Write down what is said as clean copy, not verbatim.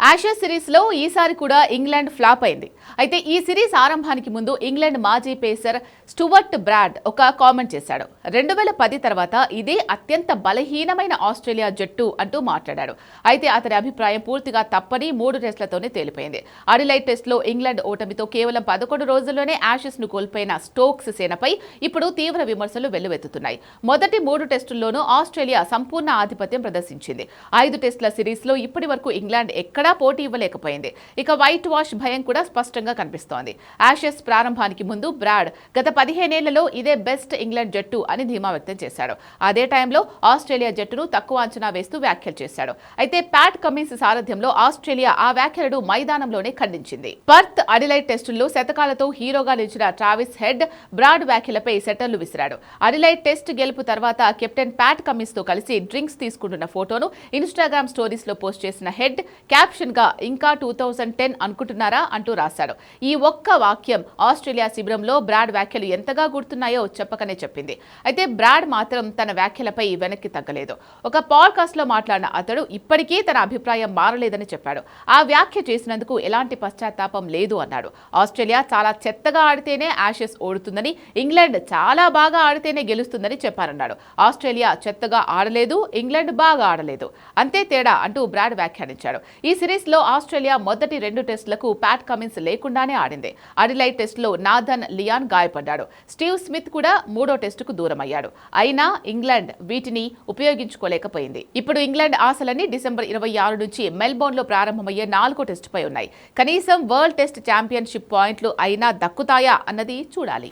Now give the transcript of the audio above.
ఆషెస్ సిరీస్లో ఈసారి కూడా ఇంగ్లాండ్ ఫ్లాప్ అయింది. అయితే ఈ సిరీస్ ఆరంభానికి ముందు ఇంగ్లాండ్ మాజీ పేసర్ స్టూవర్ట్ బ్రాడ్ ఒక కామెంట్ చేశాడు. 2010 తర్వాత ఇదే అత్యంత బలహీనమైన ఆస్ట్రేలియా జట్టు అంటూ మాట్లాడాడు. అయితే అతని అభిప్రాయం పూర్తిగా తప్పని 3 టెస్టులతోనే తేలిపోయింది. అడిలైడ్ టెస్టులో ఇంగ్లాండ్ ఓటమితో కేవలం 11 రోజుల్లోనే ఆషెస్ ను కోల్పోయిన స్టోక్స్ సేనపై ఇప్పుడు తీవ్ర విమర్శలు వెల్లువెత్తుతున్నాయి. మొదటి 3 టెస్టుల్లోనూ ఆస్ట్రేలియా సంపూర్ణ ఆధిపత్యం ప్రదర్శించింది. 5 టెస్టుల సిరీస్లో ఇప్పటి వరకు ఇంగ్లాండ్ ఎక్కడా పోటీ ఇవ్వలేకపోయింది. ఇక వైట్ వాష్ భయం కూడా స్పష్టంగా కనిపిస్తోంది. ఆషెస్ ప్రారంభానికి ముందు బ్రాడ్ గత 15 ఏళ్లలో ఇదే బెస్ట్ ఇంగ్లాండ్ జట్టు అని ధీమా వ్యక్తం చేశాడు. అదే టైంలో ఆస్ట్రేలియా జట్టును తక్కువ అంచనా వేస్తూ వ్యాఖ్యలు చేశాడు. అయితే ప్యాట్ కమిన్స్ సారథ్యంలో ఆస్ట్రేలియా ఆ వ్యాఖ్యలను మైదానంలోనే ఖండించింది. పర్త్, అడిలైడ్ టెస్టుల్లో శతకాలతో హీరోగా నిలిచిన ట్రావిస్ హెడ్ బ్రాడ్ వ్యాఖ్యలపై సెటర్లు విసిరాడు. అడిలైడ్ టెస్ట్ గెలుపు తర్వాత కెప్టెన్ ప్యాట్ కమిన్స్ తో కలిసి డ్రింక్స్ తీసుకుంటున్న ఫోటోను ఇన్స్టాగ్రామ్ స్టోరీస్ లో పోస్ట్ చేసిన హెడ్ క్యాప్షన్ గా ఇంకా 2010 అనుకుంటున్నారా అంటూ రాశాడు. ఈ ఒక్క వాక్యం ఆస్ట్రేలియా శిబిరంలో బ్రాడ్ వ్యాఖ్యలు ఎంతగా గుర్తున్నాయో చెప్పకనే చెప్పింది. అయితే బ్రాడ్ మాత్రం తన వ్యాఖ్యలపై వెనక్కి తగ్గలేదు. ఒక పాడ్కాస్ట్ లో మాట్లాడిన అతడు ఇప్పటికీ తన అభిప్రాయం మారలేదని చెప్పాడు. ఆ వ్యాఖ్య చేసినందుకు ఎలాంటి పశ్చాత్తాపం లేదు అన్నాడు. ఆస్ట్రేలియా చాలా చెత్తగా ఆడితేనే ఆషెస్ ఓడుతుందని, ఇంగ్లాండ్ చాలా బాగా ఆడితేనే గెలుస్తుందని చెప్పారన్నాడు. ఆస్ట్రేలియా చెత్తగా ఆడలేదు, ఇంగ్లాండ్ బాగా ఆడలేదు, అంతే తేడా అంటూ బ్రాడ్ వ్యాఖ్యానించాడు. ఈ సిరీస్ లో ఆస్ట్రేలియా మొదటి 2 టెస్టులకు ప్యాట్ కమిన్స్ లేకుండానే ఆడింది. అడిలైడ్ టెస్టులో నాథన్ లియాన్ గాయపడ్డాడు. స్టీవ్ స్మిత్ కూడా 3వ టెస్టుకు దూరమయ్యాడు. అయినా ఇంగ్లాండ్ వీటిని ఉపయోగించుకోలేకపోయింది. ఇప్పుడు ఇంగ్లాండ్ ఆశలన్నీ డిసెంబర్ 26 నుంచి మెల్బోర్న్ లో ప్రారంభమయ్యే 4వ టెస్టుపై ఉన్నాయి. కనీసం వరల్డ్ టెస్ట్ ఛాంపియన్షిప్ పాయింట్లు అయినా దక్కుతాయా అన్నది చూడాలి.